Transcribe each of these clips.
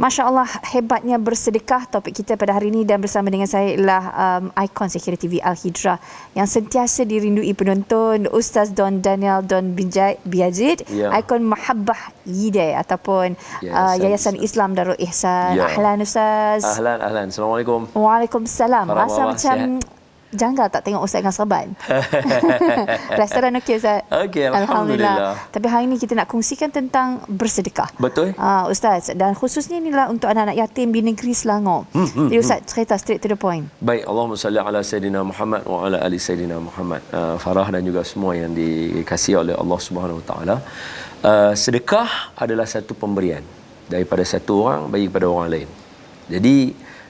Masya Allah, hebatnya bersedekah topik kita pada hari ini, dan bersama dengan saya ialah ikon saya kira TV Al-Hijrah yang sentiasa dirindui penonton, Ustaz Don Daniel Don Biyazid, ikon Mahabbah Yidai ataupun Yayasan Islam Darul Ihsan. Ahlan Ustaz. Ahlan. Assalamualaikum. Waalaikumsalam. Rasa macam janggal tak tengok Ustaz dengan serban. Restoran okey Ustaz? Okey, Alhamdulillah. Tapi hari ini kita nak kongsikan tentang bersedekah. Betul. Ustaz, dan khususnya inilah untuk anak-anak yatim di negeri Selangor. Jadi Ustaz, cerita straight to the point. Baik, Allahumma salli ala Sayyidina Muhammad wa ala ali Sayyidina Muhammad. Farah dan juga semua yang dikasihi oleh Allah Subhanahu Wa Taala. Sedekah adalah satu pemberian daripada satu orang bagi kepada orang lain. Jadi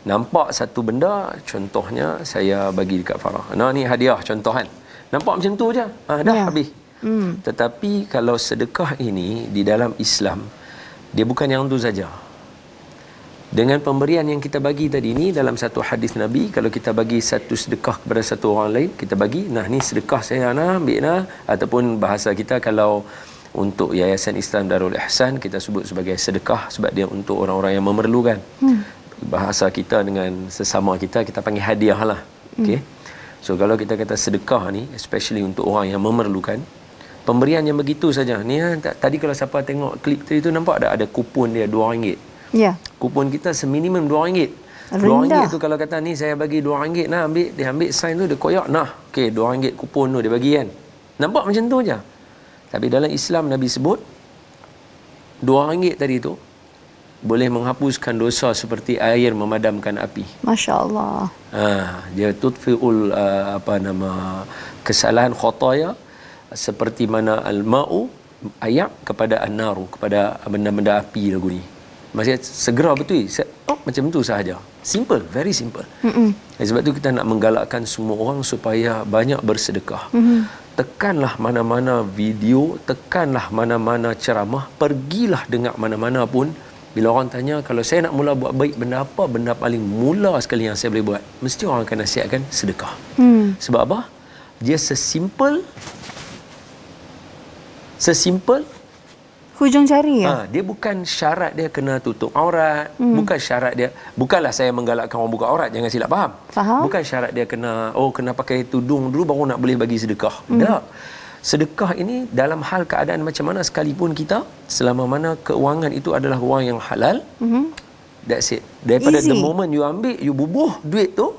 nampak satu benda, contohnya saya bagi dekat Farah. Nah, ni hadiah contoh kan. Nampak macam tu je. Dah habis. Tetapi kalau sedekah ini di dalam Islam, dia bukan yang tu saja. Dengan pemberian yang kita bagi tadi ni dalam satu hadis Nabi, kalau kita bagi satu sedekah kepada satu orang lain, kita bagi, nah ni sedekah saya nak ambil nah, ataupun bahasa kita kalau untuk Yayasan Islam Darul Ihsan kita sebut sebagai sedekah sebab dia untuk orang-orang yang memerlukan. Bahasa kita dengan sesama kita panggil hadiah lah. Okay? So kalau kita kata sedekah ni, especially untuk orang yang memerlukan, pemberian yang begitu saja. Ni tadi kalau siapa tengok klip tadi tu, nampak ada kupon dia RM2. Ya. Kupon kita seminimum RM2. RM2 tu kalau kata ni saya bagi RM2 nah, dia ambil sign tu, dia koyak nah. Okey, RM2 kupon tu dia bagi kan. Nampak macam tu je. Tapi dalam Islam Nabi sebut RM2 tadi tu boleh menghapuskan dosa seperti air memadamkan api. Masya Allah. Dia tudfiul kesalahan khataya seperti mana al-ma'u ayak kepada an-naru, kepada benda-benda api lagu ni. Maksudnya segera betul. Macam tu sahaja. Simple, very simple. Sebab tu kita nak menggalakkan semua orang supaya banyak bersedekah. Tekanlah mana-mana video, tekanlah mana-mana ceramah, pergilah dengar mana-mana pun. Bila orang tanya, kalau saya nak mula buat baik, benda apa? Benda paling mula sekali yang saya boleh buat, mesti orang akan nasihatkan sedekah. Sebab apa? Dia sesimpel hujung jari ya? Dia bukan syarat dia kena tutup aurat. Bukan syarat dia, bukanlah saya menggalakkan orang buka aurat, jangan silap faham. Bukan syarat dia kena pakai tudung dulu baru nak boleh bagi sedekah. Tak. Sedekah ini dalam hal keadaan macam mana sekalipun kita, selama mana keuangan itu adalah wang yang halal, that's it. Daripada the moment you ambil, you bubuh duit tu,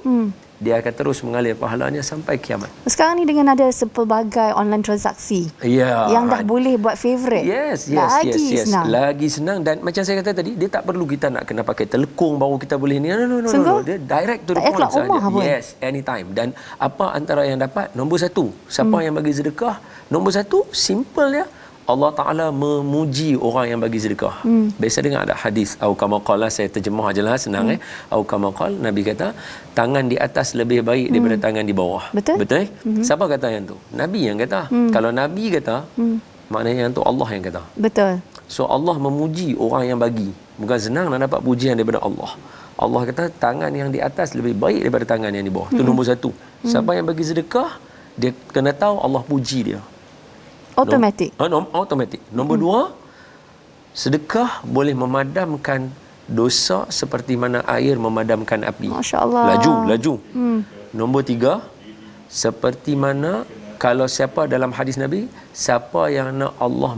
dia akan terus mengalir pahalanya sampai kiamat. Sekarang ni dengan ada sepelbagai online transaksi yang dah boleh buat favourite, senang. Lagi senang. Dan macam saya kata tadi, dia tak perlu kita nak kena pakai telekung baru kita boleh ni. No. Dia direct to the point saja. Yes, anytime. Dan apa antara yang dapat? Nombor satu, siapa yang bagi sedekah, nombor satu, simple ya, Allah Ta'ala memuji orang yang bagi sedekah. Biasa dengar ada hadis au kama qala, saya terjemah ajalah senang au kama qala, Nabi kata tangan di atas lebih baik daripada tangan di bawah. Betul? Siapa kata yang tu? Nabi yang kata. Kalau Nabi kata, maknanya yang tu Allah yang kata. Betul. So Allah memuji orang yang bagi. Bukan senang nak dapat pujian daripada Allah. Allah kata tangan yang di atas lebih baik daripada tangan yang di bawah. Itu nombor satu. Siapa yang bagi sedekah, dia kena tahu Allah puji dia. Automatik. Automatik. Nombor dua, sedekah boleh memadamkan dosa seperti mana air memadamkan api. Masya Allah. Laju. Nombor tiga, seperti mana kalau siapa dalam hadis Nabi, siapa yang nak Allah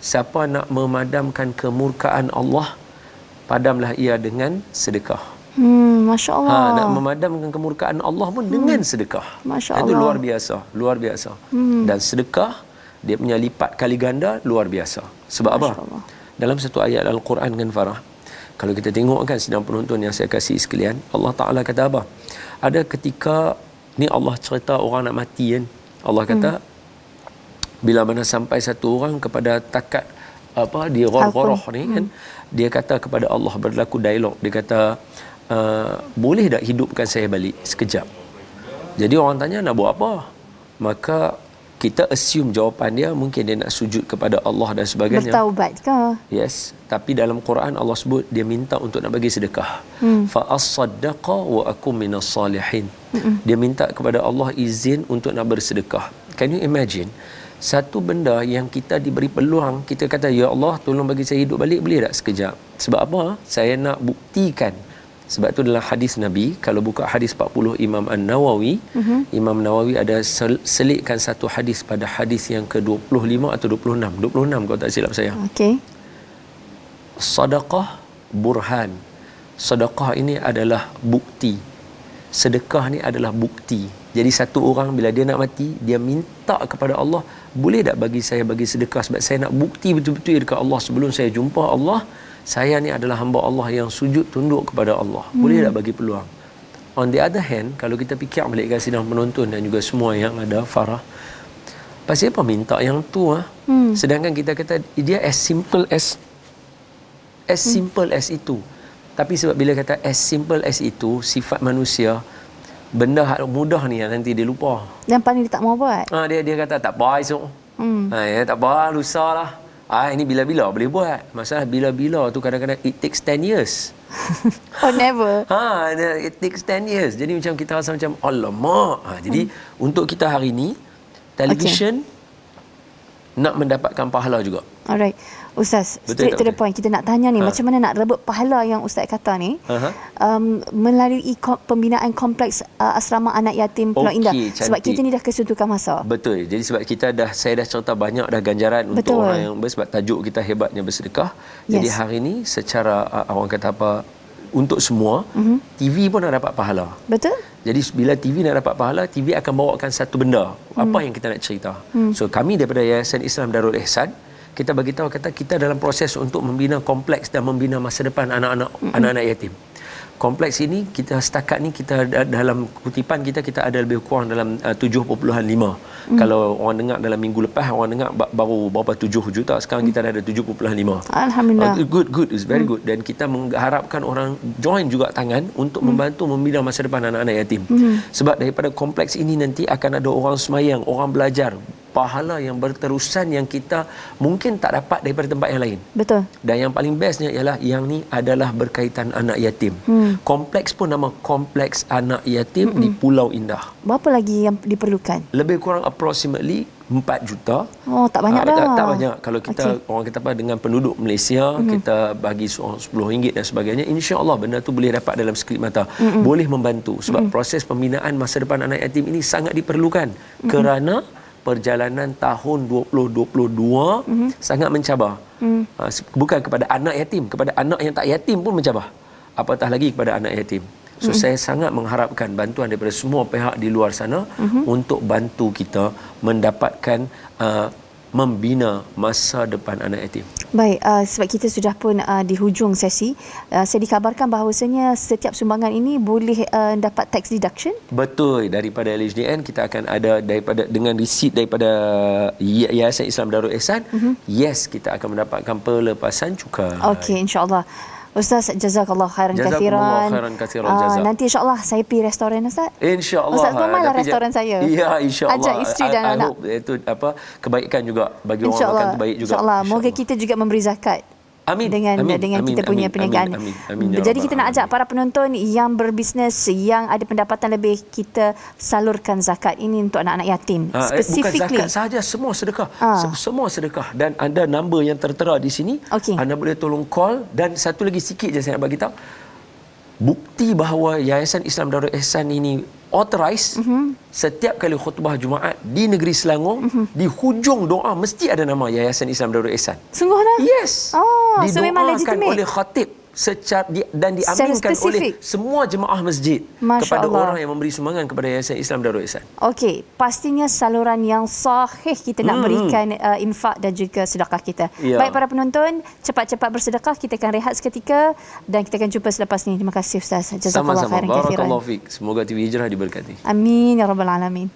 siapa nak memadamkan kemurkaan Allah, padamlah ia dengan sedekah. Masya Allah. Nak memadamkan kemurkaan Allah pun dengan sedekah. Masya Allah. Itu luar biasa. Dan sedekah dia punya lipat kali ganda luar biasa. Sebab apa? Dalam satu ayat Al-Quran kan Farah, kalau kita tengok kan sidang penonton yang saya kasih sekalian, Allah Ta'ala kata apa? Ada ketika ni Allah cerita orang nak mati kan. Allah kata bila mana sampai satu orang kepada takat di ghar-gharah ni kan, dia kata kepada Allah, berlaku dialog, dia kata boleh tak hidupkan saya balik sekejap? Jadi orang tanya nak buat apa? Maka kita assume jawapan dia mungkin dia nak sujud kepada Allah dan sebagainya. Bertaubat ke? Yes. Tapi dalam Quran Allah sebut dia minta untuk nak bagi sedekah. Fa as-saddaqa wa akum minas salihin. Dia minta kepada Allah izin untuk nak bersedekah. Can you imagine? Satu benda yang kita diberi peluang, kita kata, ya Allah tolong bagi saya hidup balik, boleh tak sekejap? Sebab apa? Saya nak buktikan. Sebab tu dalam hadis Nabi, kalau buka hadis 40 Imam An-Nawawi, Imam Nawawi ada selitkan satu hadis pada hadis yang ke-25 atau 26. 26 kalau tak silap saya. Okey. Sedekah burhan. Sedekah ini adalah bukti. Sedekah ni adalah bukti. Jadi satu orang bila dia nak mati, dia minta kepada Allah, boleh tak bagi saya bagi sedekah sebab saya nak bukti betul-betul dekat Allah sebelum saya jumpa Allah, saya ni adalah hamba Allah yang sujud tunduk kepada Allah. Boleh tak bagi peluang? On the other hand, kalau kita fikir balik kat sidang penonton dan juga semua yang ada, Farah, pasal apa minta yang tu sedangkan kita kata dia as simple as itu. Tapi sebab bila kata as simple as itu, sifat manusia, benda mudah ni yang nanti dia lupa. Dan paling dia tak mau buat. Dia kata tak apa esok. Ya, tak apa, lusa lah. Ini bila-bila boleh buat. Masalah bila-bila tu kadang-kadang it takes 10 years. Oh, never. It takes 10 years. Jadi macam kita rasa macam alamak. Jadi untuk kita hari ni, television nak mendapatkan pahala juga. Alright. Ustaz, Betul straight tak to the betul? point. Kita nak tanya ni, macam mana nak rebut pahala yang Ustaz kata ni, melalui pembinaan kompleks asrama anak yatim Pulau Okey, Indah. Sebab cantik. kita ni dah kesuntukan masa. Betul. Jadi sebab saya dah cerita banyak dah ganjaran untuk Betul. orang yang sebab tajuk kita hebatnya bersedekah. Jadi Yes. hari ni secara orang kata apa, untuk semua, TV pun nak dapat pahala. Betul? Jadi bila TV nak dapat pahala, TV akan bawakan satu benda. Apa yang kita nak cerita. So kami daripada Yayasan Islam Darul Ihsan, kita bagi tahu kata kita dalam proses untuk membina kompleks dan membina masa depan anak-anak yatim. Kompleks ini kita setakat ni kita dalam kutipan kita ada lebih kurang dalam 7.5. Kalau orang dengar dalam minggu lepas, orang dengar baru berapa 7 juta, sekarang kita dah ada 7.5. Alhamdulillah. Good, it's very good. Dan kita mengharapkan orang join juga tangan untuk membantu membina masa depan anak-anak yatim. Sebab daripada kompleks ini nanti akan ada orang semayang, orang belajar, pahala yang berterusan yang kita mungkin tak dapat daripada tempat yang lain. Betul. Dan yang paling bestnya ialah yang ni adalah berkaitan anak yatim. Kompleks pun nama Kompleks Anak Yatim di Pulau Indah. Berapa lagi yang diperlukan? Lebih kurang approximately 4 juta. Oh, tak banyak dah. Tak banyak. Kalau kita orang kata apa dengan penduduk Malaysia, kita bagi seorang RM10 dan sebagainya, insya-Allah benda tu boleh dapat dalam sekelip mata. Boleh membantu sebab proses pembinaan masa depan anak yatim ini sangat diperlukan kerana perjalanan tahun 2022 sangat mencabar. Bukan kepada anak yatim, kepada anak yang tak yatim pun mencabar. Apatah lagi kepada anak yatim. So saya sangat mengharapkan bantuan daripada semua pihak di luar sana untuk bantu kita mendapatkan membina masa depan anak yatim. Baik, sebab kita sudah pun di hujung sesi, saya dikabarkan bahawasanya setiap sumbangan ini boleh dapat tax deduction. Betul, daripada LHDN kita akan ada daripada dengan resit daripada Yayasan Islam Darul Ihsan. Yes, kita akan mendapatkan pelepasan cukai. Okey, insya-Allah. Ustaz, jazakallah khairan Jazakumullah kathiran. khairan kathiran, jazak. Nanti insya-Allah saya pergi restoran Ustaz. InsyaAllah. Ustaz tumalah Tapi restoran saya. Ya, insyaAllah. Ajak isteri dan I anak. hope itu kebaikan juga bagi orang InsyaAllah. makan tu baik juga. InsyaAllah. Moga kita juga memberi zakat. Amin. Dengan kita punya perniagaan. Ya Jadi kita Rabbal nak ajak para penonton yang berbisnes, yang ada pendapatan lebih, kita salurkan zakat ini untuk anak-anak yatim. Specifically. Bukan zakat sahaja, semua sedekah. Semua sedekah. Dan ada number yang tertera di sini. Okey. Anda boleh tolong call. Dan satu lagi sikit je saya nak bagi tahu. Bukti bahawa Yayasan Islam Darul Ihsan ini authorized, setiap kali khutbah Jumaat di negeri Selangor, di hujung doa mesti ada nama Yayasan Islam Darul Ihsan. Sungguh dah? Yes. Oh, so memang Didoakan legitimate. oleh khatib dan diaminkan oleh spesifik. semua jemaah masjid Masya kepada Allah. orang yang memberi sumbangan kepada Yayasan Islam Darul Ihsan. Okey, pastinya saluran yang sahih kita nak berikan infak dan juga sedekah kita. Ya. Baik para penonton, cepat-cepat bersedekah. Kita akan rehat seketika dan kita akan jumpa selepas ini. Terima kasih Ustaz. Jazakallah Sama-sama. khairan kathiran. Barakallahu fiik. Semoga TV Hijrah diberkati. Amin ya rabbal alamin.